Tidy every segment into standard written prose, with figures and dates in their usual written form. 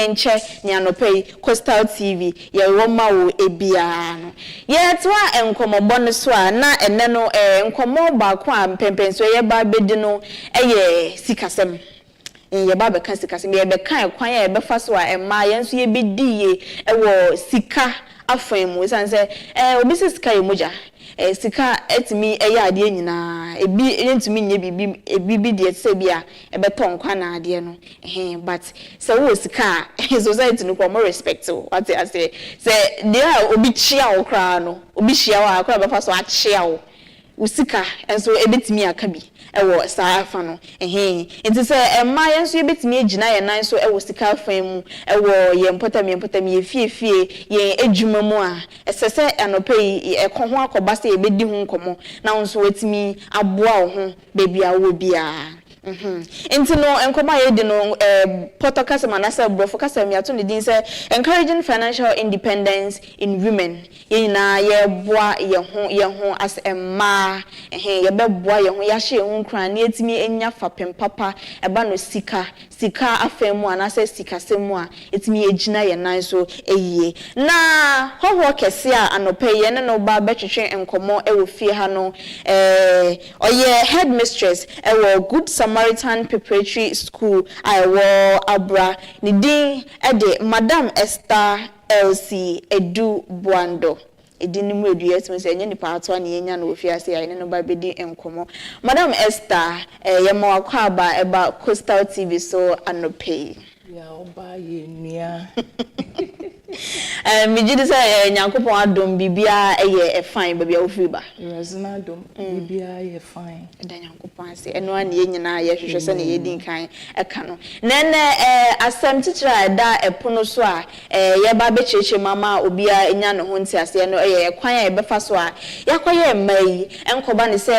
yenche ni anope Coastal TV ye woma wo ebia no ye toa enkomobo no so a na ene no enkomo ba ko a mpempenso ye ba bedi no eye sikasem ye ba be kan sikasem ye be kan kwan ye be fa so a ema yenso ye bedi ye ewo sika afemu sanse obi sika ye moja sika etimi eya ade nyina ebi entimi nye bibi de se bia ebeton kwa na ade no but se wo sika society no more respect what I say there obi chia wo kra no obi hia wo akra be fa so a chia wo usika enso ebetimi aka bi ewo saa fa no enti se ema yenso ebetimi agina ye nan so ewo sika fa mu ewo ye mpotam ye fie ye edwuma mu a esese anopai ekọ ho akoba se ebedi hu nkomo na nso wetimi aboa wo ho bebia wo bia Enti no enkoma ye di no podcast manasa brofo kasa mi ato ne din say encouraging financial independence in women. Ye na ye boa ye ho as emma ye be boa ye ho ya hye ho kran na etimi enya fapem papa eba no sika afemu anase sika semu a etimi egina ye nan so eyie. Na hoho kese a anope ye ne no ba betwetwe enkomo ewo fie ha no oye headmistress ewo good Samaritan Preparatory School Iwo Abura Nidin ede Madam ESTHER ELSIE EDU-BUANDOH edini mu edu yetu se enye nipa ato na yenya na ofia se ayene no ba bedi enkomo Madam ESTHER ye ma wakwa aba eba Coastal TV so anope ya oba ye nua mi jidi say nyankopon adom bibia eye fine babia ofiriba resina adom bibia ye fine da nyankopon ase eno an ye nyina ye hwehwe se na ye din kan eka no nene asem titira da epono so a ye ba be cheche mama obia enya ne ho nti ase no ye kwan ye befa so a yakoye mai enkoba ne se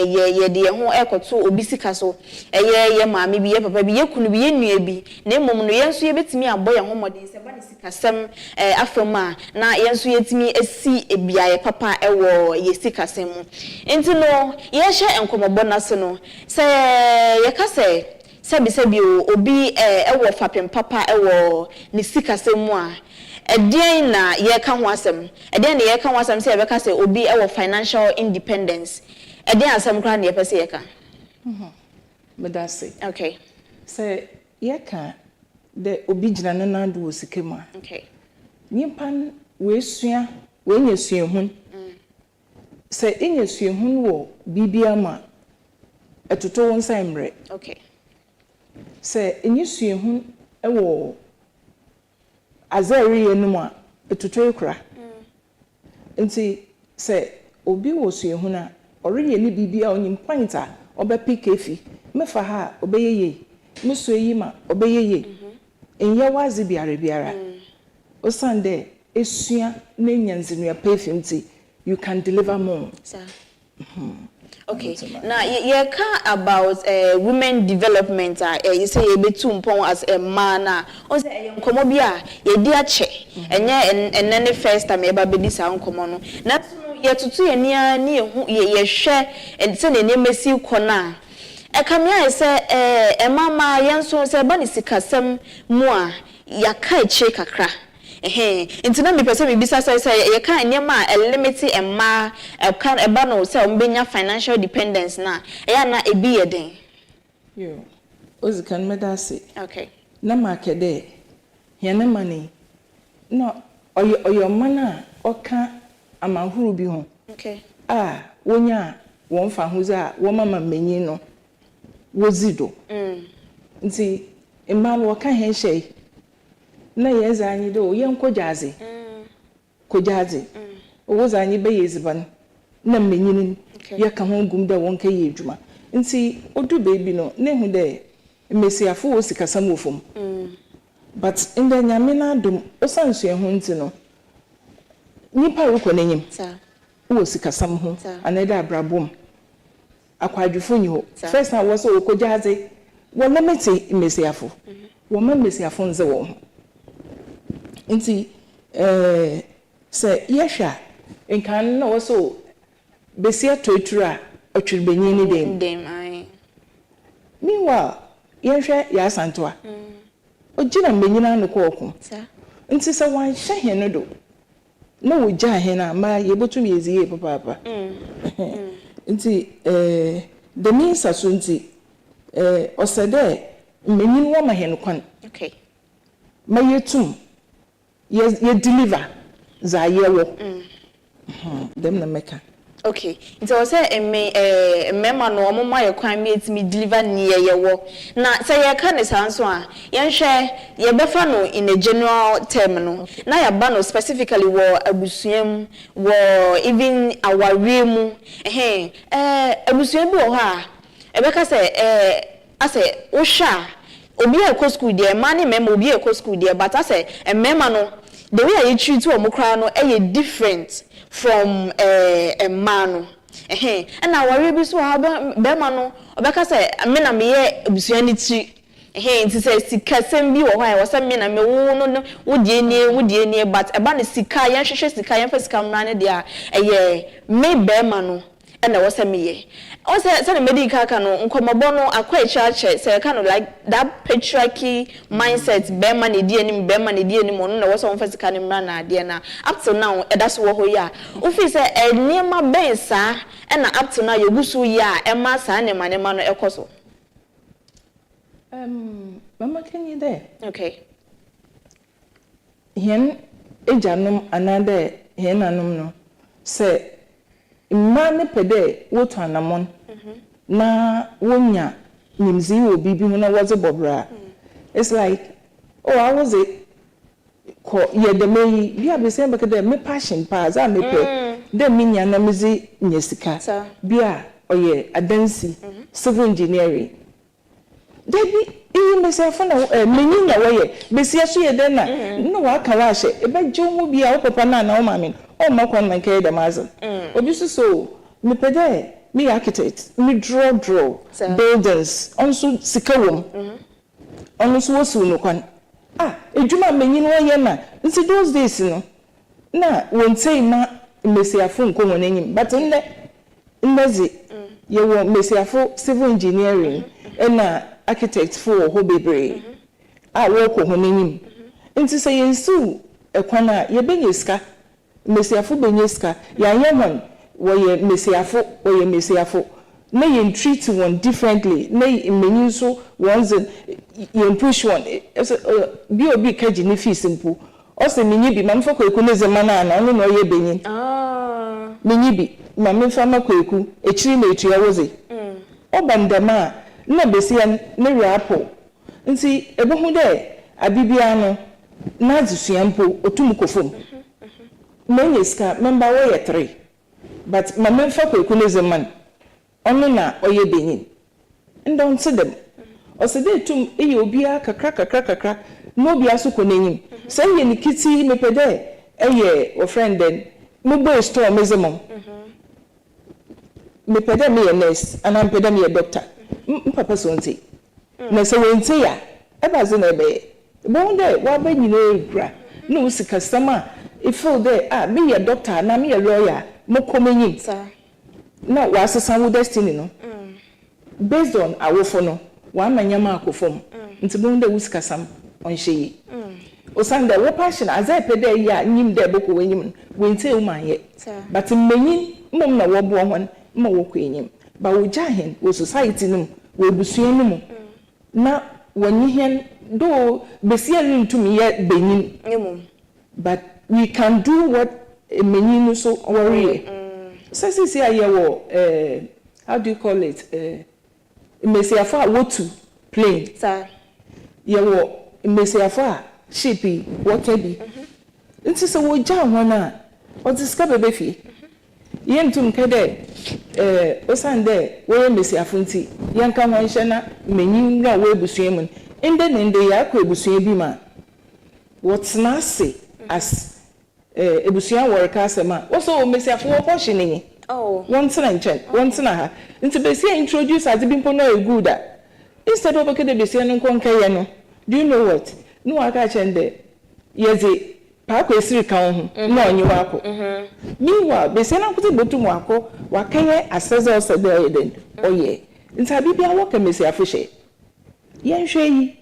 ye de ye ho ekoto obisika so ye maami bi ye papa bi ye kunu bi ye nua bi na emom no ye nso ye betimi abo ye ho modin se ba ne sikasem afema na yenso yetimi esi ebia ye papa ewo ye sikasem mu enti no ye hye enkomobo na se no se ye ka se sebi obi ewo fapem papa ewo ne sikasem mu a edien na ye ka ho asem edien na ye ka ho asem se ye be ka se obi ewo financial independence edien asem kra na ye pese ye ka medase okay se ye ka de obi gina na nando osikema okay Nipan we sua we nya suahun se enya suahun wo bibia ma etoto won saimre okay se enya suahun wo azari enum a etoto ekura nti se obi wo suahun a oreye ni bibia onyim point a obepick efi mefa ha obeyeye musuayi ma obeyeye enye wazi biara Osande esua na nyanzinu ya pefimti you can deliver more sir okay now you can about women development you say you be too mpon as a man o say enkomo bia ye di ache enye enene first time e ba be dis enkomo no na ye tutu ye nia ni ye hwe se ne ne mesi kona ekamia say mama yenso say ba ni sikasem mu a yaka eche kakra intina mi pese mi bisa say ye kan nyema a limit emma kan eba no say ombenya financial dependence na na ebi yeden yo ozikan medase okay na makede ye na mani no oyo mana oka amahuru bi ho okay wonya won fa hoza wo mama menyi no wozido nti emma wo ka he hye na yeza anyi do ye nkojaze kojaze owoza anyi be yeziban na menyini ye ka ho gum da won ka ye adwuma nti odu baby no ne hu de mesiafo wo sikasam wofom but in the nyame na dum osansu ehu nti no nipa reko n'enyim wo sikasam ho aneda abrabom akwadwufo nyi ho first na wo so okojaze wo limit mesiafo wo ma mesiafo nze wo ho nti se yehwa enkan na wo so besia toitura atwirbenyi ni dem ai meanwhile yehwa ya santoa ogina menyina no ko nti se wan hye he no do na wo gya he na ma yebotum yezie papa nti the means aso nti osede menyin wo ma he no kwan okay ma yetum ye deliver za ye wo dem na meka okay nti o say mema no omoma ye kwan me etimi deliver ni ye wo na say ye ka ne sanso a ye hwe ye befa no in a general term no na ya ba no specifically wo abusuam wo even aware mu abusuam bi wo ha e be ka say ase wo hwa obi e ko school dey ma ne mema obi e ko school dey but ase mema no the way you treat wo mokra no different from a man and now worry be so ha be ma no obeka say me na me ye abusuani ti nti say sika sem bi wo hwan wo say me na me wo no wo die nie but eba ne sika yan hwehwe sika yan fa sika mra ne dia me be ma no na wo say me ye o say na medical ka no nkomobo no akwa church say ka no like that patriarchy mindset be ma ne die ni mo no na wo say won fa sika ne mra na ade na up to now that's wo ho ya o fi say enema ben sa na up to now yegusu ya e ma sa ne ma no ekoso mama can you there okay hen ejanum anade hen anum no say ma ne pede wotu anamon na wonya nimzi obi bi ho na woze bobra it's like oh I was it ko ye de me bi abese be ke me passion pa za me pe de minya na mezi nyesika bia oye adansi civil engineering debi iyi mesefo na menyi na woye besia so ye de na no wa ka wa hye e be jonwo bia wo papa na na wo mame o makon man ke de mazo obi so me pede me architect me draw buildings also sikawom also wosu no kwan ejuma menyi no ye na nti those days no na wontai ma mesiafo nkomo n'enyim but ndezi ye wo mesiafo civil engineering na architect for ho bebre wo ko ho n'enyim nti say yensu ekwana ye benyeska mesiafo benyeska ya yehon wo ye mesiafo na ye treat one differently na menyi so ones ye push one bi obi kaji ni fees mpu o se menyi bi mamfa kwaku ne zemana na no no ye benyin menyi bi mamfa makwaku echiri na etua woze obandama na besia ne rapo nti ebohu de abibia no na dzusua mpo otum kofom menyeska member wo ye 3 but mamfa kwaku ne zeman ono na oye benyin ndon se dem o se de tum eyi obia kakra no bia so konenyim se ye ni kiti mepede eye o friend den mo boy store mezemom mepede me nurse ana mepede me doctor papa so nti na se wonti ya e ba ze na ebe bon de wa ba nyina egura na usika sama e feel there me ye doctor na me ye lawyer mo komenyim na wa asesa wo destiny no based on awofo no wa manyama akofom nti bon de usika sam onhyeyi osanda wo passion azai pede ya nyim de boko wenyim wente umanye but menyin mom na wo bo hon ma wo kwenyim ba wo jahen wo society num wo busuan num na wonyi hen do besia ntumi ye benyin but we can do what menyin so worry sisi aye wo how do you call it mesiafo a wotu plane sir ye wo mesiafo a shipi water bi nti se wo ja ho na o diska bebe fi ye ntum kede osande wo mesiafo nti ye nka ho nhye na menyin na wo ebusuan mu nde ya akọ ebusuan bi ma what's nase as ebusuan work asema also mesiafo wo ko hye one thing ha nti besia introduce as bi mpo na e good instead of kede besia no nkonka ye no do you know what no aka chende yezi pa ko esiri kan ho na onye wako meanwhile besia na kuti botum wako wakanye asese osede oyeden oye nti abibia wo ka mesiafo hye ye hwe yi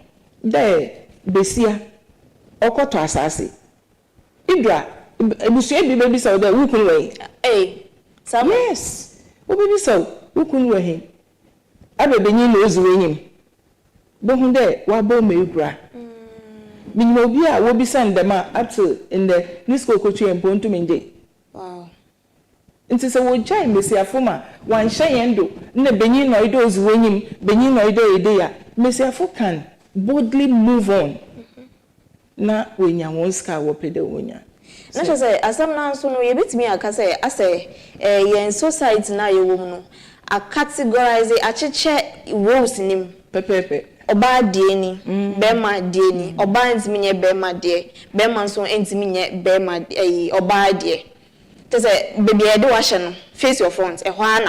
de besia okoto asase idra ebusu ebi bebi sa oda wukun we yes obi sa wukun we he abebenyi na ozuwe nyim bohu de wabo meugura minimo obi a wo bi san dem a up to in the nisco kotu empontu mende wow nti se wo jai mesiafo ma wan hyeyendo na benyi no ido ozuwe nyim benyi no ido ede ya mesiafo can boldly move on na wenya won ska wo pede wonya na so say asam na so no ye betimi aka say ase yen society na ye wo mu no a categorize a cheche roles nim pepepe oba die ni bema die ni oba ntimi nye bema die bema so ntimi nye bema oba die te say baby e de wa hye no face your front ehwa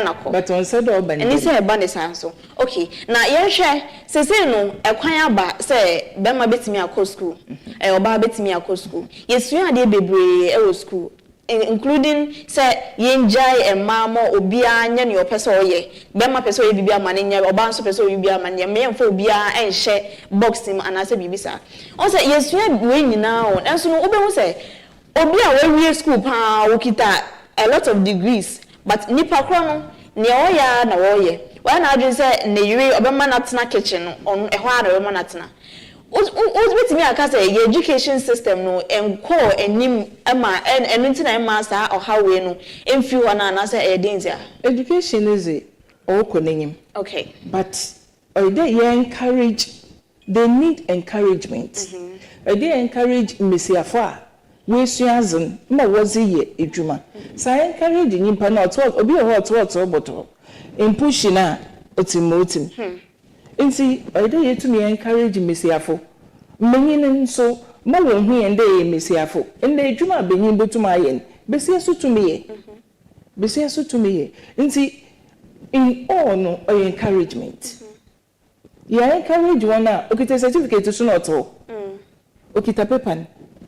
na ko but on said oba ni say eba ne sanso okay na ye hwe sese no ekwan aba say bema betimi akọ school oba betimi akọ school yesu ade bebre e wo school including say yenjai emama obia nya ne opese oye bema pese oye bibia mane nya oba nso pese oye bibia mane me yemfa obia enhye boxing anase bibisa on say yesu we nyina on enso no obehu say obia we school pa okita a lot of degrees but nipa kro no ne oya na woye wa na adwen say ne yiri obema na tena kitchen on ehwa na obema na tena with me aka say your education system no enko enim ema enunti na ema sa or how we no emfi wana na say e danger education is okonenyim okay but they encourage they need encouragement they encourage mesiafo a we suazin ma wozi ye edwuma sa encourage nyimpa na oto obi oto boto impush na otimotim nti oyede yetumi encourage mesiafo menyin nso ma wo hu yende ye mesiafo ende edwuma benyin betuma ayen besia so tumi ye nti in all no encouragement ya encourage one na okita certificate so not all okita paper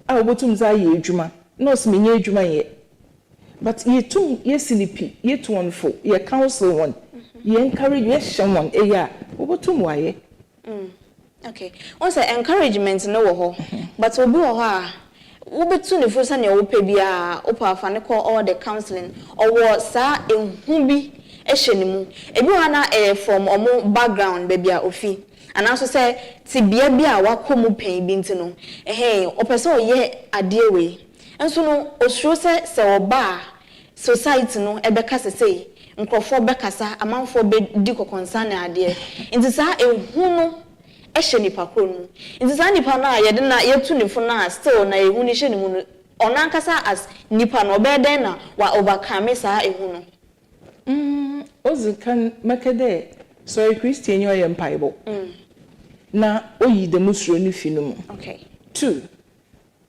a obotum za ye edwuma no se menye edwuma ye but yetum yesilipi yetuonfo ye counsel one you encourage someone eya obotum waye okay on say encouragement no wo ho but obi wo ha wo betu ne fosa ne wo pe bia opa afa ne call all the counseling owo sa ehu bi ehye ne mu ebi wa na from omo background baby a ofi and also say ti bia bia wakomu pen bi ntino opese oye ade we enso no osuro se oba society no ebeka sesei nkrofo bekasa amanfo be di concern ade nti sa ehu no ehye nipa kro no nti sa nipa na ye de na yetu ne fo na still na ehu ni hye ne mu no onankasa as nipa no obeden na wa overcome sa ehu no ozikan makede so Christian yo ye mpaibo na oyi de musuro ni fi no mu okay 2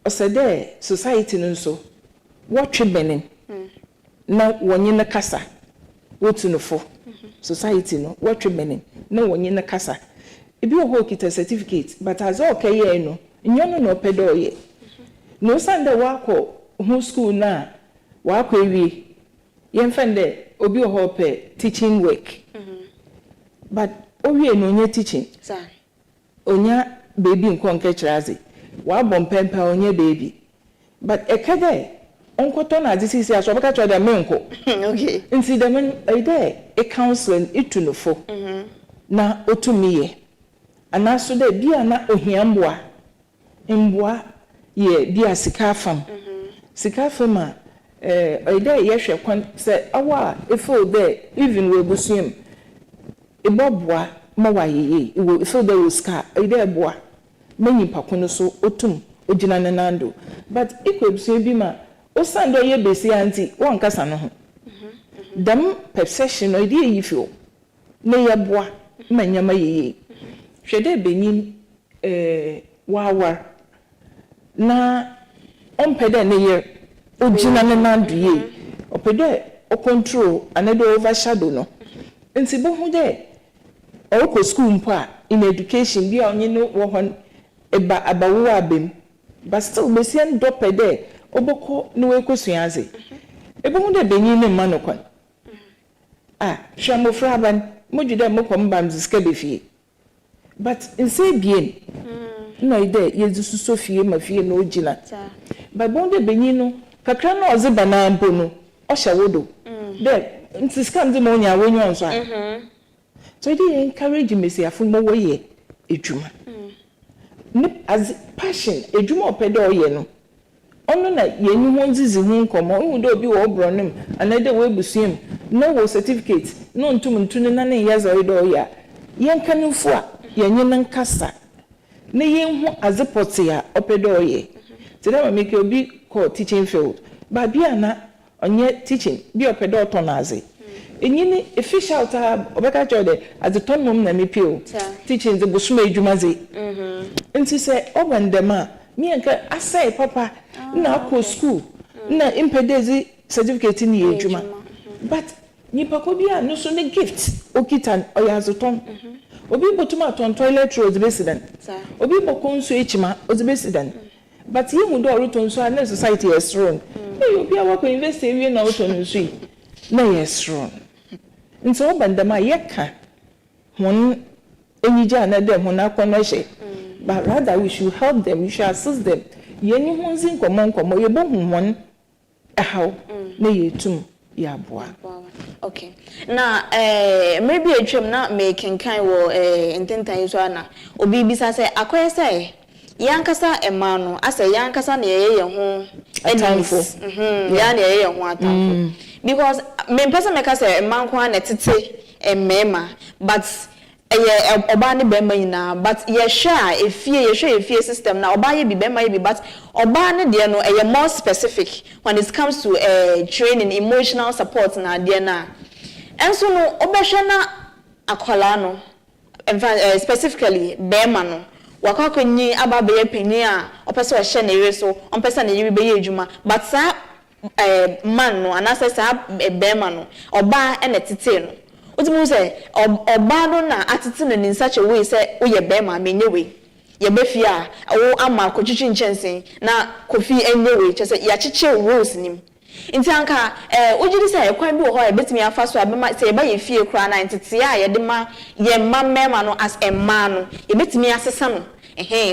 osede society no so wotwe benin na wonye na kasa wotu no fo society no wotwe benin na wonye na kasa ebi ho kita certificate but as okay ye no nyono no pedo ye no sande wako hu school na wako ewie yemfende obi ho pe teaching work but owie no nye teaching sir onya baby nko nke chirazi wa bompempa onye baby but ekede onkoto na disisi aso beka cho de menko okay nti de men ide e counseling itunofo na otumiye anaso de bia na ohiamboa mboa ye bia sikafam sikafam a ide ye hwe kwan se awa efo de even we busuem ibobwa ma waye we efo de uska ide boa manyi pakono so otum ogina nanando but ikwebusuem bi ma osando ye besi anti won kasa no ho dam perception no ide yifio na ye boa manyama ye hwede benyin wawa na ompede ne ye ogina nanando ye opede o control another overshadow no nti bo hu de o school mpo a in education bi onye no wo hon eba abawo abem but still besi an dopede oboko no ekosuaze ebo hu de benyin ne ma no kwan hwamofra ban mojude mokom bam ziska befie but inse bien no ide yezu so fie ma fie no ogina but bonde benyi no kakra no oze bana mpo no o hye wodo de nti scam de mo nya wenyo nso a so ide encourage mesiafo mo wo ye edwuma as passion edwuma opede oye no ono na yenyu ho nzizi hu nkomo hu do obi wo obronim anade we busuem no wo certificate no ntum ntune na ne yaza we do ya yenkanufo a yenye nankasa ne yenhu azepoti ya opede oye tede ma make obi call teaching field ba bia na onye teaching bi opede otonaze enyini official ta obeka chode as the ton mom na mepio teaching ze busuma edwuma ze nti se obandema me enka asai papa na akọ school na impedezi certificate ni edwuma but nipa ko bia no so ne gift okitan oyazoton obi botuma ton toilet road resident obi bokon so echima ozibesidan but yimu do roton so na society is strong obi awako invest ewie na oton so na yes strong nso obandama yeka hon enyija na dem hon akonohye but rather we should help them, we should assist them. Yeni honzin komo ye bo hon how na yetum ya boa. Okay. Now maybe a trim na making kind wo intentan so na obi bisa say akoye say yankasa emano asa yankasa na ye ho atamfo ya na ye ho atamfo because me person make say man kwa na tete emema but oba ne bema nyina but ye sure efie system na oba ye bi bema ye bi but oba ne de no more specific when it comes to training emotional support na de na enso no obehwe na akola no specifically bema no wakakwenyi ababe ye penyi a opese o hye na yire so ompese na yire be ye adwuma but sa man no anasa sa bema no oba ene tete no Otimu say obado na atete no in such a way say oye bema menyewe ye befi a wo ama kochichi nchensen na kofi enyewe che say ya chiche rules nim nti anka ojiri say kwan bi wo ho e betimi afa so abema say ba ye fie kra na ntete a ye de ma ye mema no as a man no ye betimi asesa no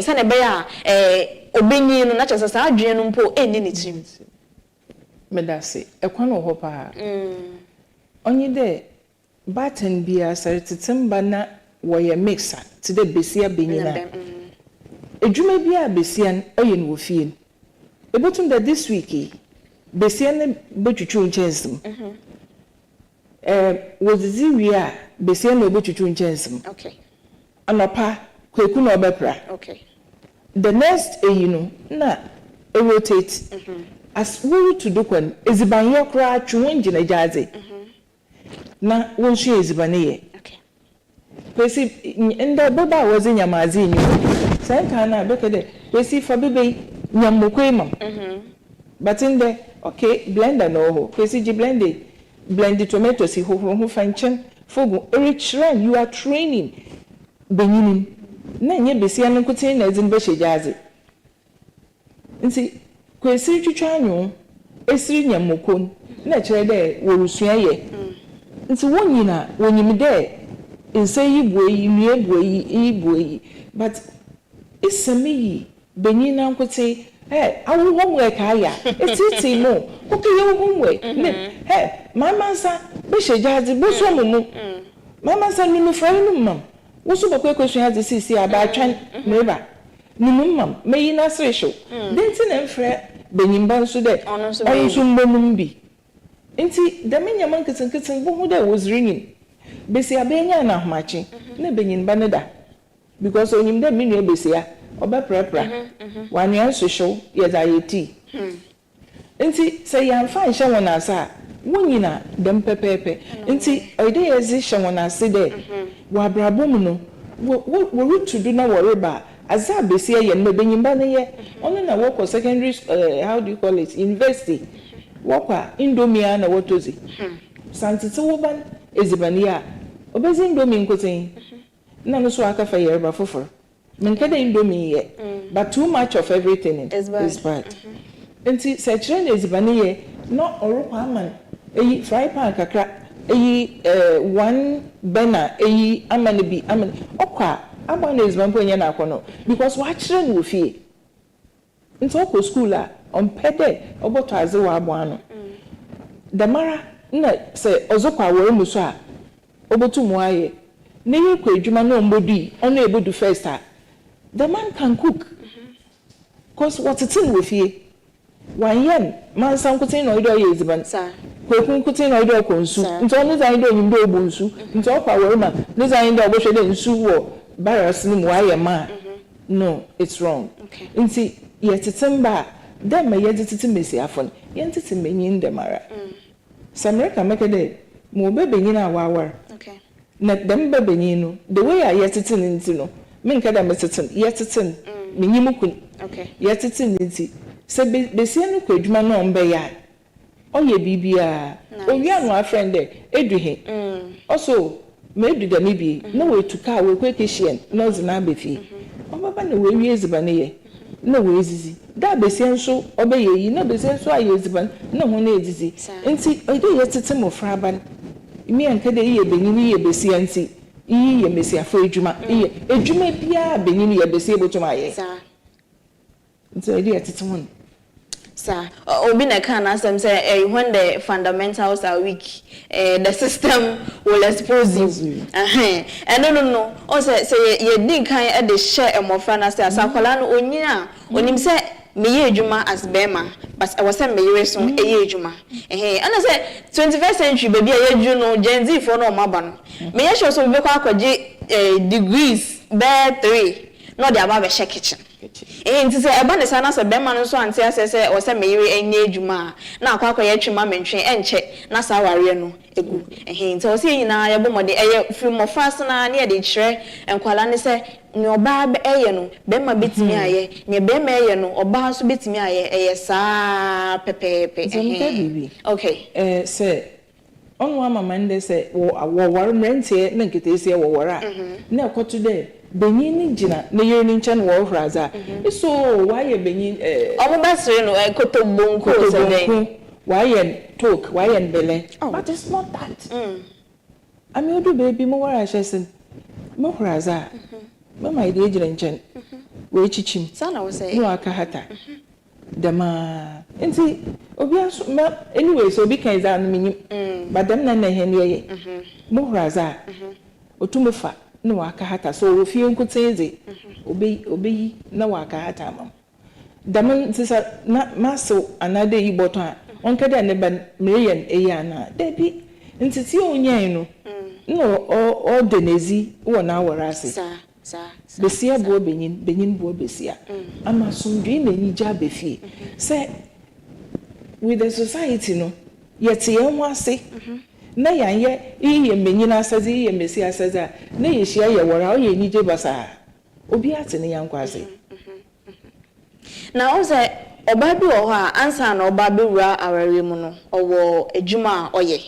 sa na be ya obenyi no na che say adwene no mpo enni ni tim medase ekwan wo ho pa onyi de Batten bia sarititimba na woye mixer ti de besia benyina edwuma bia besia oye no ofie ebotum da this week besia ne botwutwu nchensem wozizi wi a besia ne botwutwu nchensem okay anopa kweku na obepra okay the next no na rotate as we to do kwan ezibanyo kra twon ngina jaze na wonsu ezibane ye okay kwesi nda baba wozi nyamazi nyu sanka na bekede kwesi fa bebe nyamokwe mam but in the okay blender no ho kwesi ji blend tomatoes si ho fanchen fogu rich run you are training benyini na nye besia no kutin na ezin be shejaze nti kwesi twitwa anyo esiri nyamokon na kire de worusua ye nti wonyina wonyimde inse yibueyi nuebueyi but isemi benyina nkote awu homework aya etiti mo okiye homework mama sa be shejazi bo so mumu mama sa nunu franu mam wo so bakwe question hazi sisi aba atwan meba nunu mam meyi na sresho denti na mfre benyimba nso de onso mbonum bi nti da menya man kitchen bo hu da was ringing besi abenya na ahmachi na benyin ba ne da because onyim da menu besia oba prepra wanu anso show ye da yeti nti say yan fa nhye wona asa wonyina dem pepepe nti oide yezi hye wona ase de wa brabom no wo rutu do na woreba aza besia ye na benyin ba ne ye ono na wo secondary how do you call it university wakwa indomia na wotozi santite woban ezibania obezi indomie nkotin na no so aka fa yerba foforo menkada indomie ye but too much of everything is bad enti se kire na ezibania no orokwa aman eyi fry pan kakra eyi one burner eyi amane bi amane okwa Abana is one point na kono because watch no wo fie. Nti okọ school a on pede oboto aze wa abano. Damara na se ozokwa wo mu so a obotu mu aye. Na ye kwa adwuma na ombodi ono ebodu first a. The man can cook. Cause what it's in with you. One yen, man, some cutting or do is ban, sir. Cooking cutting or do consume. Into all I do in do bunsu, into all power man, this I end up washing in sue barras no wire man. No, it's wrong. Okay. And see, yet it's bad. Then my yet it's a missy afon, yet it's a minion de mara. Samaritan make a day, more baby in our hour. Okay. Not them baby, the way I yet it's in no. Minka da mesitin, yet it's in. Minimukun. Okay. Yet it's in it. Say, Bessian Quidman on Bayard. Oh, ye bibia. Oh, you are my friend there, Adrian. Also, maybe there may be no way to car with quick Asian, no Zanabifi. Oh, Papa, no way is the banner. No way is easy. That Bessian so obey ye, no Bessian so I use the ban, no one is easy. And see, I do yet it's a more fraban. Me and Kade Benini Bessian see. Ye Messia for Juma, a Juma Pia Benini able to my sir. So, idea it's one. Sir, Obina can ask them say when the fundamentals are weak, the system will expose you. And no. Also, say you didn't kind at the share and more fun as Sakolano Onia, when him say me Juma as Bema, but I was saying me son a Juma. And I said 21st century baby, you know, Gen Z for no Maban. May I show some degrees, there 3, not the above a share kitchen. And to say about the son as a Beman so and say or some Mary and Juma. Now, Quacker Yachima mention and check Nasa Wariano, a good. And he tells you now, a woman, the few more fastener near the chair, and Qualani say, no bab ayano, Bema bit me aye, near Bemayano, or Bas bit me aye, sa pepe. Okay, sir. On one Monday say, oh, warm rent here, make it easier, or now, what today? Benin Jina, the Union Chan War Raza. So why a Benin? Oh, that's a cotto bonco. Why and talk, why and belly? But it's not that. I'm your baby more I said, more Raza. Mamma, the agent Chen. Wait, Chichim. Son, I was saying, no, Akahata. Dama. And see, anyway, so be kind of meaning, but them none Henry. More Raza. Otumofa. No wakahata so if you could say obey no wakahata mam daman sisa na maso another ibota on kada ne ban million eyana debi ntiti onyan no o denezi wona warase sa besia bo benyin bo besia ama sundwe na ni ja befie say with the society no yet yen wase na yanye iye menyina asaze iye mesi asaze na ye hia ye wora o ye nije basa obi ate ne yankwase na o say oba bi wo ha ansa na oba bi wura aware mu no owo adwuma oye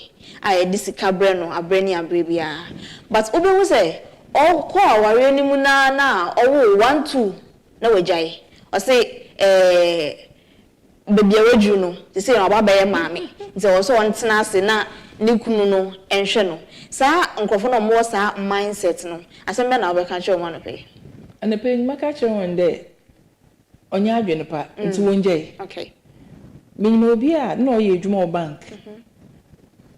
aye disika bre no abrani abrebia but obi wo say o ko aware ni mu na owo 1 2 na wajai o say bebia waju no they say na oba be maame nti wo so ontena ase na nikunu no enhwe no sa nkofo no mo sa mindset no asembe na obeka che o no pe ane pe maka che won de onya adwene pa nti wonje okay minimo bi a na oye adwuma bank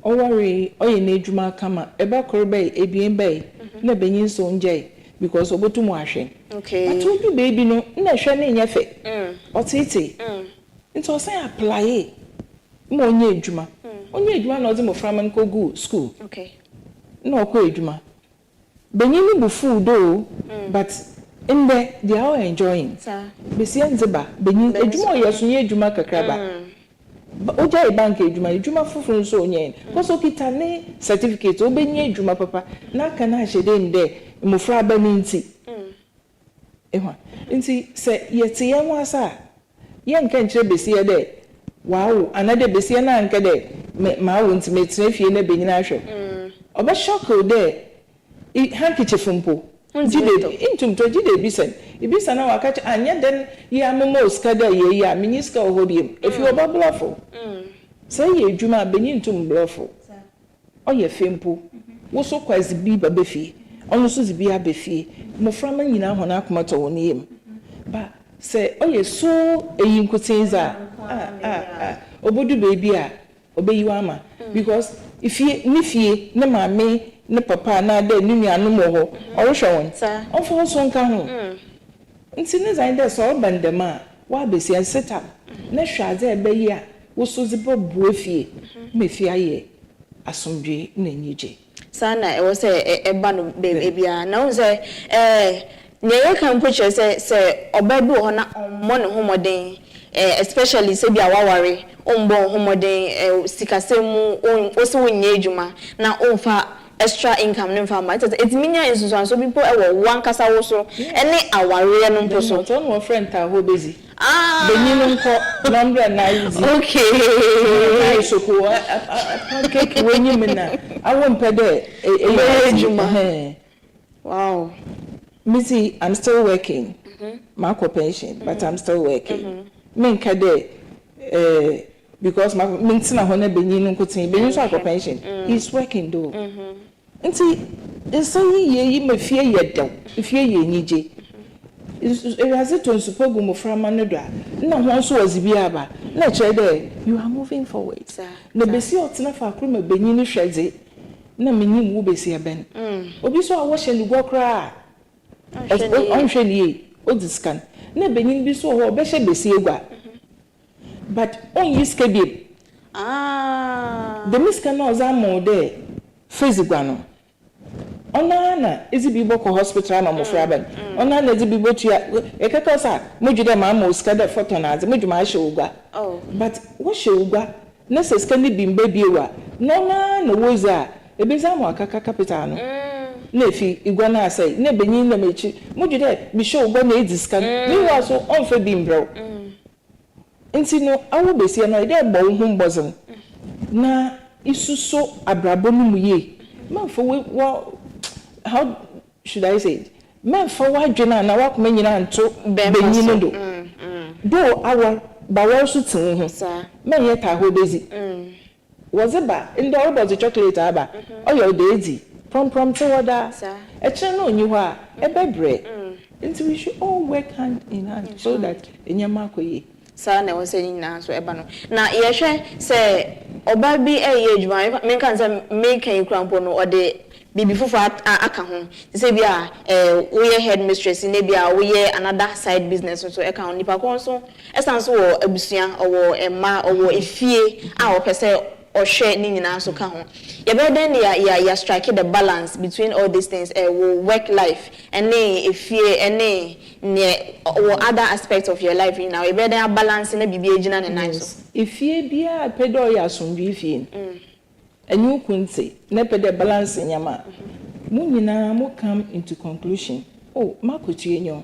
o worry oye na adwuma kama eba korbe ebien bai na benyin so nje because obotumu ahwe okay but obi baby no na hwe na enyefe otiti nti o say apply mo onye adwuma onye adwuma na ozi mo framan ko go school okay no ko adwuma benyin ni bu food do but in there they are enjoying sir besia nzeba benyin adwuma yeso ye adwuma kakraba oja bank adwuma fufuru nso onye ko so kitane certificate obenye adwuma papa na kana ahede nde mo fra ba ni nti ehwa nti se yete ye nwasa ye nka nkyere besia de wow another besia na nka de ma wo nti metre fie na benyina ahwe oba shock de handkerchief mpo jide intum to jide ibisa na wakacha anya den ya memo skada ye ya miniska ohobiem if you oba blofo say ye adwuma benyi ntum blofo o ye fempo wo so kwazi bi ba befi ono so zi bia befie mo frama nyina ho na akoma to woni yem ba se oye so eyi nkotinza obodu baby a obeyiwa ama because ifie ni fie ne maame ne papa na de ni nuanu mo ho ɔrehwɛ won ɔfo so nka ho nti ne zan de so bandema wa besi sit up na hwaze ebeyi a wo so zi bobu fie me fie aye asomdwe na nyije sana e wo se eba no be bia na wo se nye kan puche se obabu ho na ommo ne homoden especially se bia waware ombo homoden sikasemu o se wonye adwuma na onfa extra income ne mfa ma it minya insusu so people e wo wankasa wo so ene aware no mpo so ton wo friend ta ho bezi benyin nko number na easy okay so ko cake wenyi me na awo mpede adwuma wow Missy, I'm still working. Marco pension, but I'm still working. Men kade because my mintina hone benin nkotin benin so akọ pension. He's working though. Nti say ye me fie ye dew. Fie ye nyije. Has it to suppose mo frama no do. Na ho so wazibi aba. Na che there you are moving forward. Na besi otena fa akro benin hweze. Na menim wo besi aben. Obi so awo hye lugo kra. Onhweli o discan na benin bi so ho be hye besi egwa but on use kebi the miscan no za mo de physically no ona na ezibi boko hospital na mo fra ben ona na ezibi botua ekeka sa mojude ma mo skada photo na aze mojuma hye ogwa but wo hye ogwa na se scan bi mba biewa no na woza ebeza mo akaka capital no nefi igwa na asai ne benyin na mechi mujude bi show go na ediscan mi wa so onfa bi mbro nti no awo besie no ide gbo hu mbozin na isuso abrabo no muye manfo how should I say it manfo wadwena na wakoma nyina nto benyin do awo ba wo so tin hu man ye ta ho bezi was it ba ndo obo chocolate aba oyo de edi prom to order e chere no nyi ho a ebebre until we should all work hand in hand so that enyama akoye sa na won say nyina so eba no na ye hwe say oba bi eye adwuma me kan say me kan krampo no ode bibi fufu aka ho say bia wo ye headmistress ne bia wo ye another side business so e kan nipa kon so esan so wo abusua owo emma owo efie a wo pese or share nina so ka ho ye be den ya strike the balance between all these things work life and efie and other aspects of your life now ye be den balance na bibi agina ne nan so efie bia pedo ya sombi fie enyu kunti na pede balance nyama mu nyina mo come into conclusion makotu enyo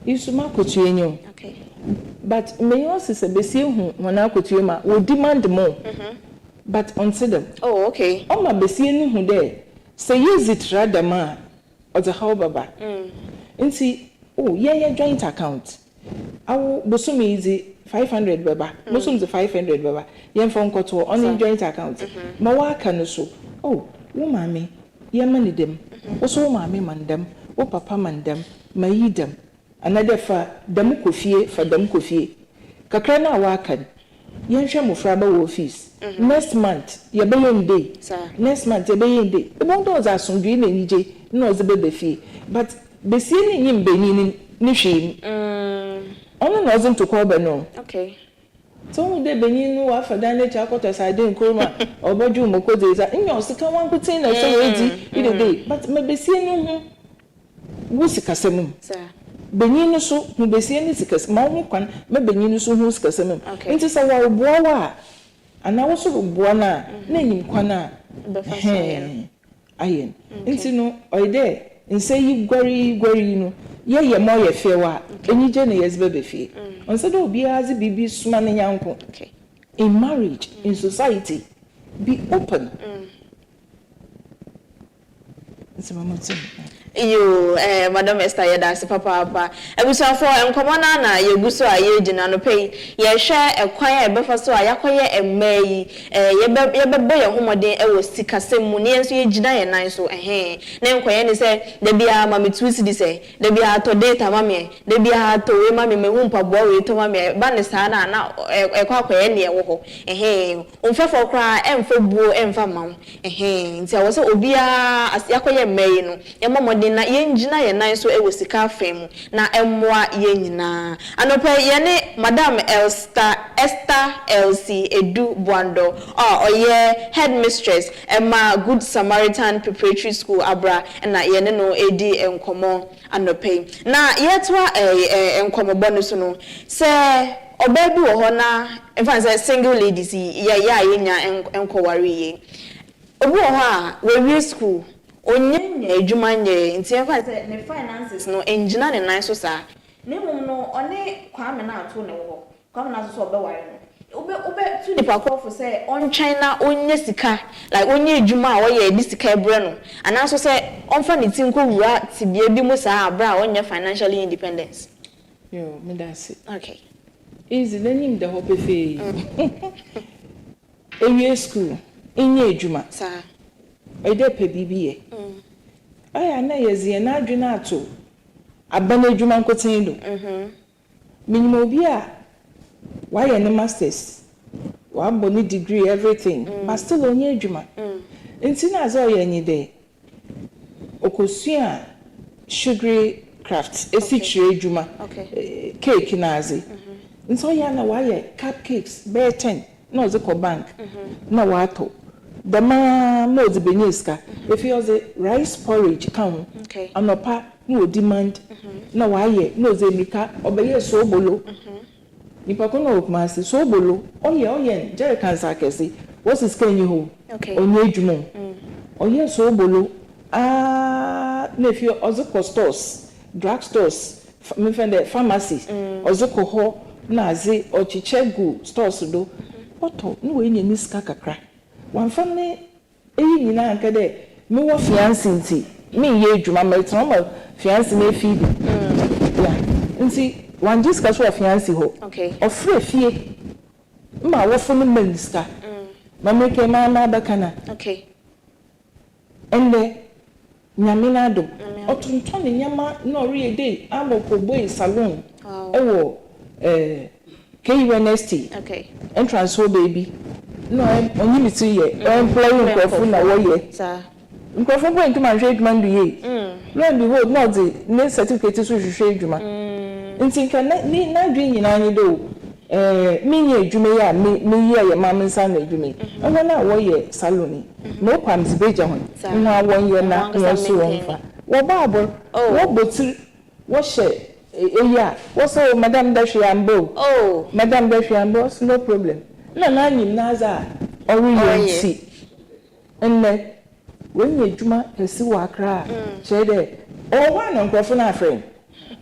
isu makotu enyo okay but me also say be see hu wona akotu ma wo demand more but until them okay my besie ni hu there say use it rather ma or the how baba nti yeah joint account awu bosumi izi 500 baba bosumi 500 baba yen fon koto on joint account ma wa aka no so wo mami ye mani dem wo so mami mandam wo papa mandam mayi dem another fa dem kofie fa dem kofie kakra na wa aka yen hwe mofra ba wo office next month ye be yen day next month ye be yen day e bon do za sondu na nyije na o ze be fie but be sie ni nyim benin ni hwe ono na ozin to call be no okay so de benin no wa fada na cha kwota side nkroma oboju mokoze za nyo sika wan kutin na so edi ide day but me be sie no hu wo sika semum benin so hu be sie ni sika ma hu kwan me benin so hu sika semum nti sa wa oboa wa ana wo so oboa na na nyim kwan na ayen nti no oide nse yi gwari no ye mo ye fewa enyije na yezbe be fie on said obi azi bibi suma na nyanko in marriage in society be open nti mama tim You, Madam Esther, that's papa. I was for Encomanana, you go so a year dinner pay. Ye share a choir, buffer so I acquire a may, ye boy a home day, I was sick as some money, and so ye deny and I so a hay. Name Quayani say, there be a mammy twisty say, there be a to data mammy, there be a to mammy, me wumpa boy to mammy, Bannisana, now a quack any a woho, a hay, for cry, and for boo and for mum, a hay. So I was obia as Yakoya may, no, a mamma. Na yenjina ye nan so e wosika fam na emwa yenyina anopa ye ne Madam Esther ELSIE EDU-BUANDOH oye Headmistress Emma Good Samaritan Preparatory School Abura na ye ne no edi enkomo anopa na yetwa enkomo bonus no se obabi wo ho na emfa say single ladies ya yenya enkowari ye obi wo ho a we school onye ejuma nye nti enfa say ne finances no enjina ne nan so sa ne mum no one kwame na ato ne wo kwame na so obeware no obe tu ni pakofo say on China onye sika like onye ejuma a wo ye di sika ebre no ana so say onfa ne tin ko wura tibie bi mu sa abra onye financially independence yo me that's it. Okay, Easy learning the hope fe ewie school enye ejuma sa ede pe bibie aya na yezie na adwena ato abana ejuma nkotin do minimum obi a why ne masters wa boni degree everything but still onye ejuma nti na azo ye nyi de okosua sugary craft esichire ejuma cake na azi nso ya na wa ye cupcakes be 10 na oziko bank na wa ato the man knows the Beneska. If he has a rice porridge come, anopa no demand, no why knows the Mika or by so bolo. Nipacono of Master so bolo, oh yeah, Jerry can say, what's his can you home? On your jumo. Oh yes, so bolo. Nephew Ozoko stores, drug stores, pharmacies, Ozoko ho, Nazi or Chichegu stores do. What no in your kakra. One family, you know, me wa fiancé nti me ye adwuma me tron fiancé me feed yeah nti one discuss wa fiancé ho ofre fie ma wo fo no maniska ma me ke ma na bakana ende nyamina do otonton nyama no re dey amoko boy salon ewo KUNST entrance ho baby no only me 2 years employee nkofo na wo ye nkofo boy ntuma hwe adwuma ndu ye lo and behold not the ne certificate so hwe adwuma nti nka na dwe nyina nyi do me nye adwuma ya me ye ma me nsa na adwuma ngo na wo ye salon no kwamzi beja ho nwa won ye na wo so wonfa wo baabo wo botir wo she eya wo so madam dashiyambo madam dashiyambo no problem na nyim naza orienti enne when you juma esi wakra chede o wa no nkofo na friend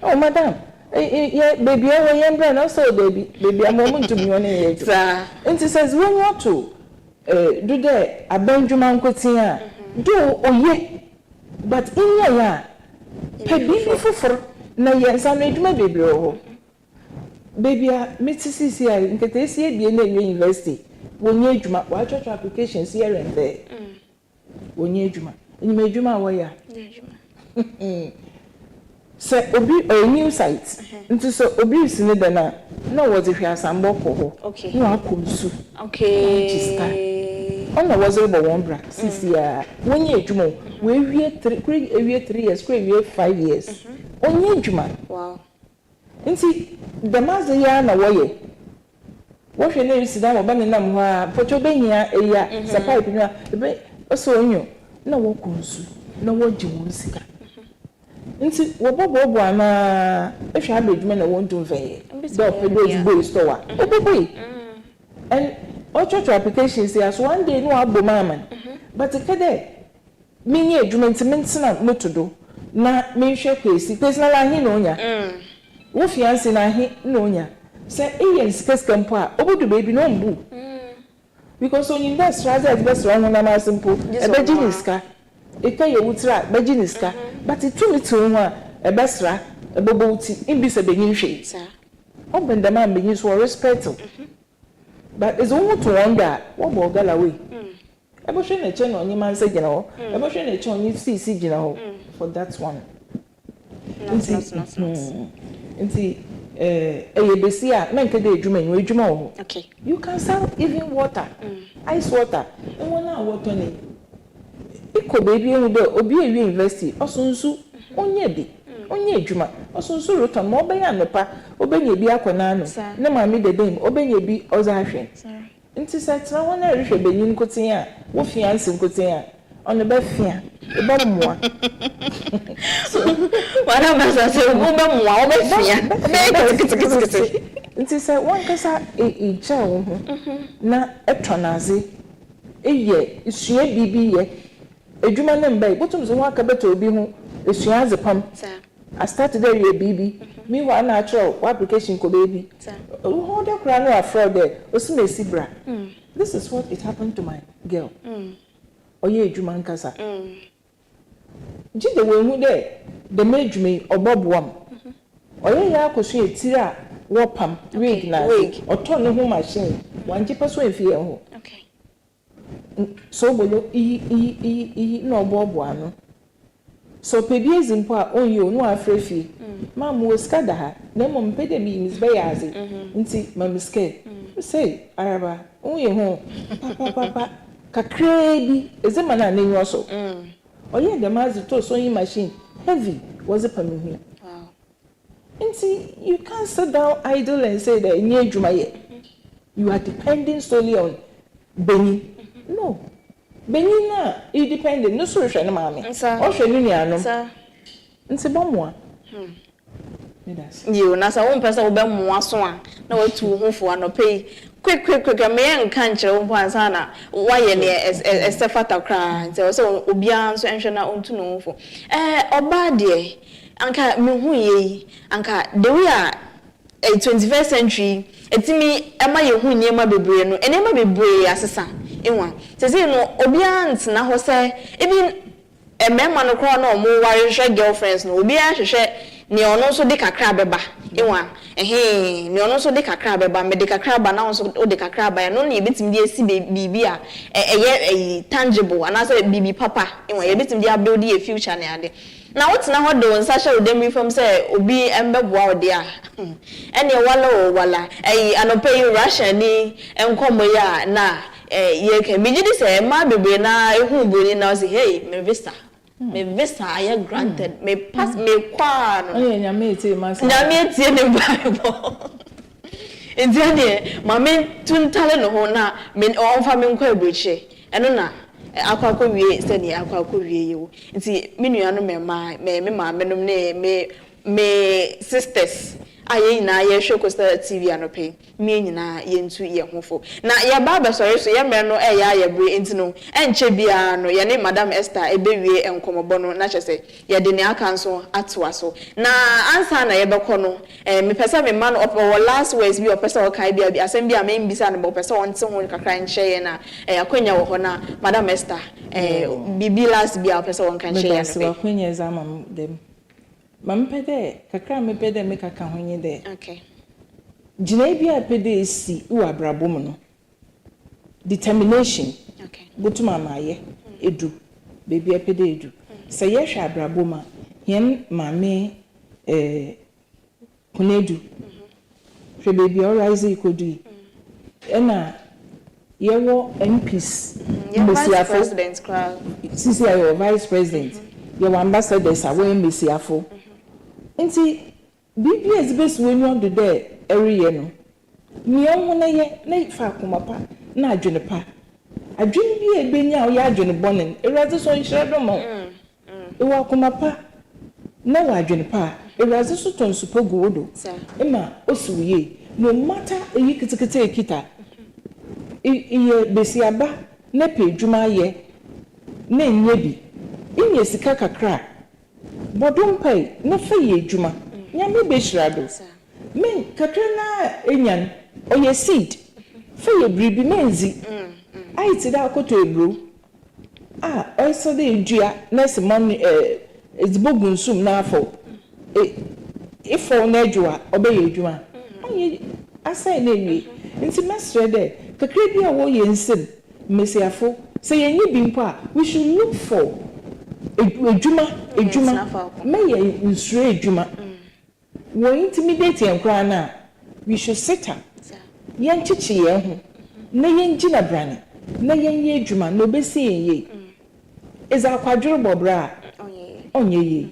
oh madam baby o yen brand also baby am mum to me on here nti says when you to do the abanjuma nkotin a do oye but in ya pe bibi foforo na yensa no eduma baby o baby a metisi a nkete esi ebie na university wonye adwuma wa church applications here and there wonye adwuma enyima adwuma wa ya so obi a new site nti so obi isi ne da na was hwe asambo ko ho no akomsu ona was able one bra sisi a wonye adwuma we wie 3 years we wie 5 years onye adwuma wow nti the master ya na woye wo hwe na isi da mo na mo ha pocho behia eya sa pipe no be so onyo na wo kunsu na wo ji won sika nti wo bobo ana ehwe abedwuma na won dum veye do pedo boy store oboboy and all church applications as one day no aboma but kede minye adwuma nti mentina motodo na menhwe kwesi personal ahi no nya wo fiancé na he no nya say e sika mpo a obodu baby no mbu because on invest rather as best one na ma simple e be jiniska e ka ye wutra be jiniska but it to me to one a bestra a bubble in this a beginning shades. Open the man begins to respect. But it's only to wonder what will go away. I was showing a channel on your man say, I was showing a channel you see, for that one. And see, a man can do dream. Okay. You can sell even water, ice water, and 1 hour water. It could be a university, or soon, onye juma osonso roton mo oben anopa oben ye bi akonano na mami de dem oben ye bi ozahwe nti setra wona rehwe benyin kotin a wo fiance kotin a ono be fia e ba moa so wala basa se wo be moa wo be fia nti se won kasa e ja wo ho na etonaze eye isue bibi ye edwuma ne mbai botum so ho akabeto obi ho esua azepam I started there with a baby. Me one natural application ko baby. Who the crown or fraud there? Osime sibra. This is what it happened to my girl. Oye juman kasa. Jide we hu there. The made me obobwam. Oye ya kosu etira wopam wig na or turn no machine. One jipa so efie ho. Okay. So bolo no obobwano. So PBS in part on you no afrefi. Mam was skada. No mom pede me Miss Bayazi. Nti mam scared. Say Araba, only home. Papa kakrebi is a man and name also. Oh yeah, the master to sewing machine. Heavy was a permit. Wow. Nti you can't sit down idle and say that near Jumaye. You are depending solely on Benny. No. Benina, independent, no solution, mammy. Oh, she knew me, sir. And say, Bomwa. You, Nasa, one person will be more swan. No, 2 home for no pay. Quick, a man can't show one sana. Why, near a stepfather cry. So, Obian, so ancient on to know for. Oba, dear, Anka Muhui, Anka, the we are a 21st century. It's me, Emma, you who near my baby, and Emma be brave as a son. To say no, Obians na ho say, even a man no cry no more worry share girlfriends no, Obia share ni ono so de kakra beba. Ewa, ni ono so de kakra beba, me de kakra ba na so o de kakra ba no na yebetim de esi bibi a eye tangible and as bibi papa. Ewa, yebetim de build a future na ade. Na what na ho do nsa share dem from say obi embeboa ode a. Ene wala anope Russia ni enkomo ya na ye can be just say ma bebe na ehu boni na say hey me visa I granted me pass me kwa no nyame tie mas nyame tie ne bible entiane mame tuntale no ho na me onfa me nkwa ebreche eno na akwa wie sani akwa wie yewo nti me nua no me ma me nom ne me sisters aye na ye hwe Costa TV anope me nyina ye ntu ye hofo na ye baba sori so ye mre no ye bre enti no enche bia no ye ne Madam Esther ebewie enkomobo no na chese ye de ne aka nso atoa so na ansa na ye bekọ no me pesa me man up our last words bi o pesa o kai bia asem bia me mbisa no bo pesa on te ho kakra nche ye na akonya wo ho na Madam Esther bibi last bia o pesa on kan nche ye no akonya exam dem Mam pede kakra me pede me kaka honye de. Okay. Jina bia pede si u abrabom no. Determination. Okay. Gotuma maye edu. Baby pede edu. Se ye hwa abrabom a yen mame kunedu. Hwe baby alrize ikodu. Ena ye wo MPs. Vice President crowd. Sisi ayo Vice President. Ye wo ambassadors a wo embassy afo. Nti BBS best when you do there every year no. Mi on na ye na fa komapa na adwene pa. Adwene bi e benya o ya adwene bonen. Ewraze so nhire do mo. E wa komapa na wa adwene pa. Ewraze so ton supo godo. Ema osuye. No matter eyi kitikite ekita. Iye besiaba na pe dwuma ye na enye bi. Inye sika kakra. Bodum pay na fa ye dwuma. Nyame be shirado. Men kakra na enyan oye seed. Fa ye bribi menzi. Ai ti da akoto ebro. Ah, oiso de dua na se money it's bogun sum na for if for na adwuma obey adwuma onye asai na ewie nti mesre de kakra bi a wo ye nsem mesiafo say yenyi bi mpo a we should look for adwuma me ye nsure adwuma wo intimidate enkra na we should sit up yen chichi yen ho na yen gina brane na yen ye adwuma no besi yen ye is akwadworo bobra onye ye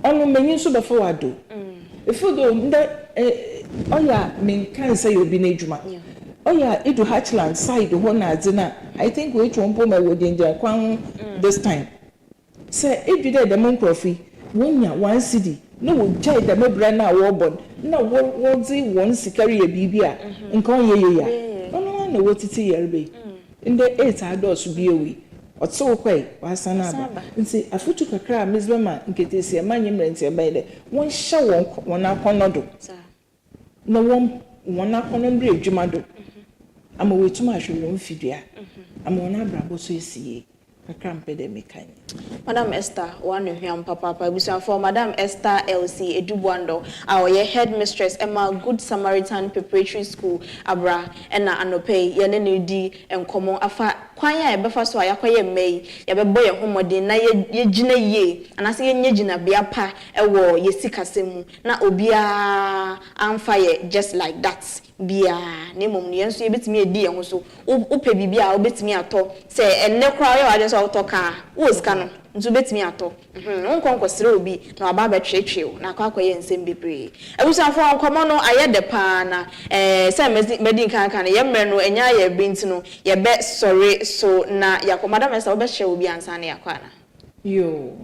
onu menyi so befo wado efudo nda oya men kan say obi na adwuma oya edu hatchland side ho na adina I think we twompo ma wo denja kwan this time say edu de dem nkrofie wonya one city no wo jai dem bra na wo bon na wo di one sikari e bibia nkan ye ya ono na wo titi yerbe in the 8 adults bi ewi otso kwai wasana ba nti afutu kakra mizbema nketesi amanye mrenti abaide won hye won akonodo na won akonodo adwumado ama wetuma ahwere mfidua ama won abrabo so esiye kakra mpede mekan Madam Esther one hwiam papa bisa for Madam Esther ELSIE EDU-BUANDOH our headmistress Emma Good Samaritan Preparatory School Abura ena anope ye ne ne di enkomo afa kwan ya ebefa so ayakoye mei ye bebo ye homode na ye gina ye anase ye nyegina bia pa ewo ye sikasemu na obia amfa ye just like that bia ne mom ne yenso ye betimi edi ye ho so upe bibia obetimi ato se enne kwa ye wade so otoka wo sika no nso betimi ato nkonkosere obi na aba ba twetwe na akwakoye nsem bebre abusafo ankomo no aye de pa na se medin kan ye mre no enya ye binti no ye be sorry so na yakọ Madam Esther obe hye obi ansa na yakwana yo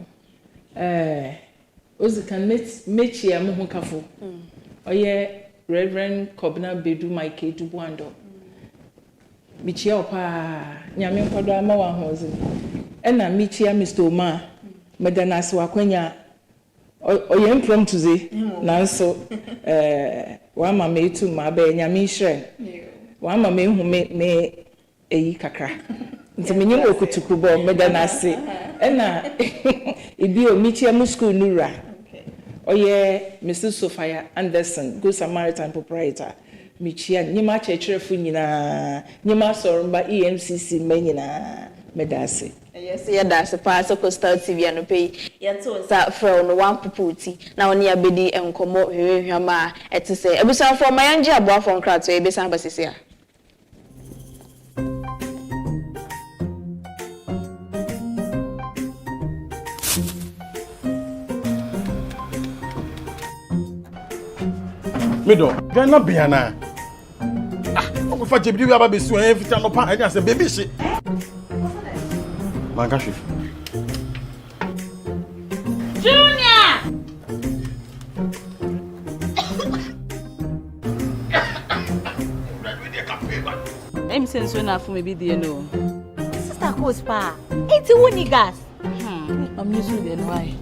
ozikan mechi am ho kafo oye Reverend Kobna Bedu Mike EDU-BUANDOH michia opa nyame nkodo ama wa hoze ena michia Mr. Oma medanase wakwanya oye impromptu ze nanso wa mama etu ma be nyame hire wa mama ehu me eyi kakra nti menyim okutuku bo medanase ena ibi o michia mu school nura oye Mrs. Sophia Anderson Good Samaritan proprietor michia nyima checherefu nyina nyima soromba EMCC menyina medase yes yeah that's pa so Coastal TV anope yeto sa from no one puputi na oni abedi enkomo hwehwama etise ebusan for mayanje aboafo nkrato ebesan basisi a Mido, Ghana Biana. I'm going to be able to see everything. No pan. I say baby shit. Mangashi. Junior. I'm saying so enough for me be there no. Sister Cospa, it's a winning gas. I'm using it why?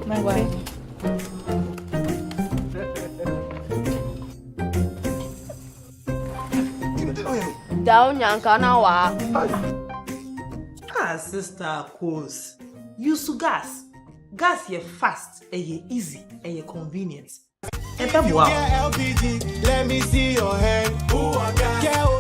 My wife. Down Yankana wa. Sister Cos. Use gas. Gas ye fast, ye easy, ye convenient. Wow. LPG, let me see your hand. Ooh, I got yeah.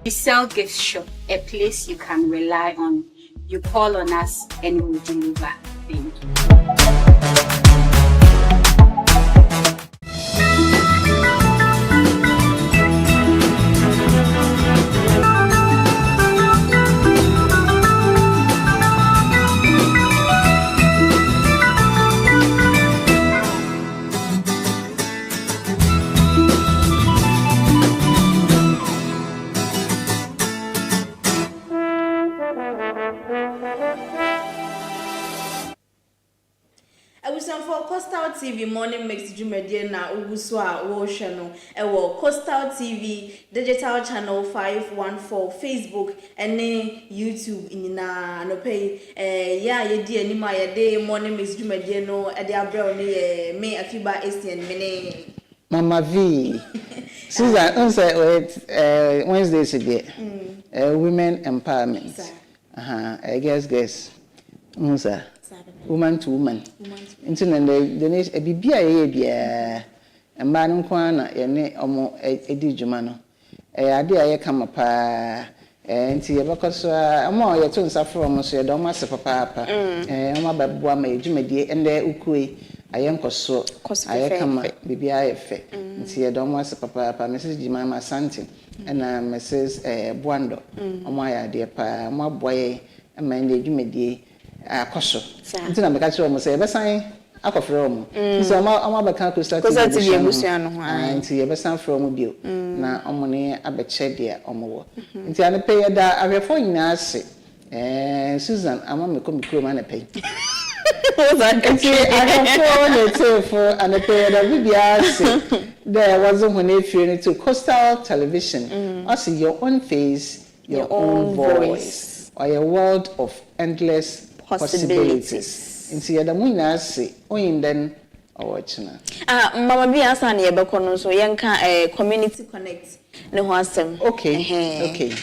We sell gift shop, a place you can rely on. You call on us and we'll deliver. Thank you. TV morning mix dwumadie na oguso a wo hwe no ewo Coastal TV digital channel 514 Facebook ene YouTube nyina no pay ya yedi anima yede morning mix dwumadie no ede abrɛ ne me AFIBA ESSIEN mene Mama V. Susan, Wednesday today. Women empowerment. Guess. Musa. Woman to woman. Into the next a bibia ye a man kwana yene omo edijumano. Idea come pa and see a bacos more your tunes are from Monsieur Domas papa. My babua may jumedi and the ukui. I am so I come baby I fe. See a Domas papa Mrs. Jimama Santi and Mrs. Buando. Oh my idea pa my boy and my jumedi. Koso. Ntina me ka kire omo se be san akofre omo. So omo abeka Coastal TV ebusia no ho. Nti ye be san fro omo bio. Na omo ne abeche de omo wo. Nti ane pe ye da ahwefo nyina ase. Susan ama me kom kro ma na pe. Nti ahwefo ne tefo ane pe ye da bibia ase. There was when efie to Coastal Television. Also your own face, your own voice. Or a world of endless possibilities. In see the moon say, oyin then or watching. Mama be answer near Becono, so yanka community connect. No asem. Okay.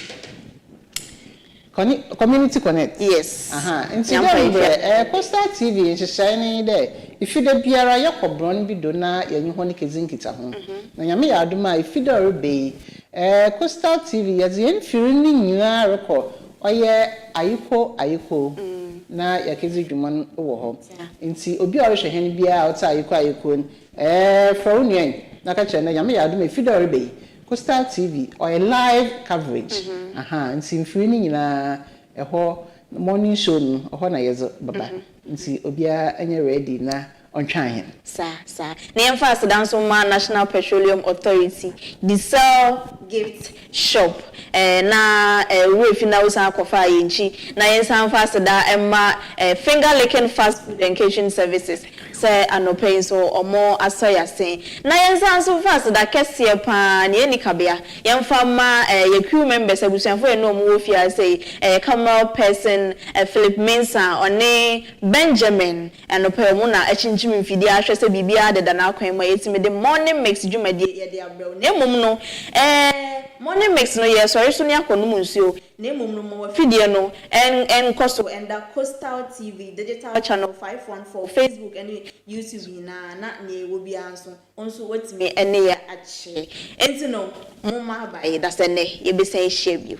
Community connect. Yes. And see Coastal TV is shining there. If you the Biara Yako Brown be dona, you honey kizinkita home. Now Yami Aduma, if you the obey Coastal TV as the inferior new record. Oye ayiko na yakizi dwuman wo ho nti obi a ohwe hen bia outa ayiko for union na ka kire na yame ya do me fidore be Coastal TV or a live coverage nti mfiri ni nyina ho morning show no ho na yezo baba nti obi a anya ready na ontwan sa na yemfa asedanso ma National Petroleum Authority diesel gift shop na we final san kofa yinchi na yensan fa aseda emma finger licking fast food and kitchen services say anopen so omo asoya sen na yensan so fa aseda kese pa na eni kabea yemfa ma ye crew members abusanfo eno omo wo fia say camera person Philip Mensa one Benjamin anopen omo na achinchim mfidi ahwe se bibia de na akwan ma yetime de morning mix dwumade ye de abraw na emom no morning mix no yes sorry so ni akonum nsuo na emom no mo fidie no en koso and the Coastal TV digital channel 514 Facebook and YouTube na ne wo bia nso onso wetime ene ya ache enti no mo ma ba ye da se ne ye be say share bio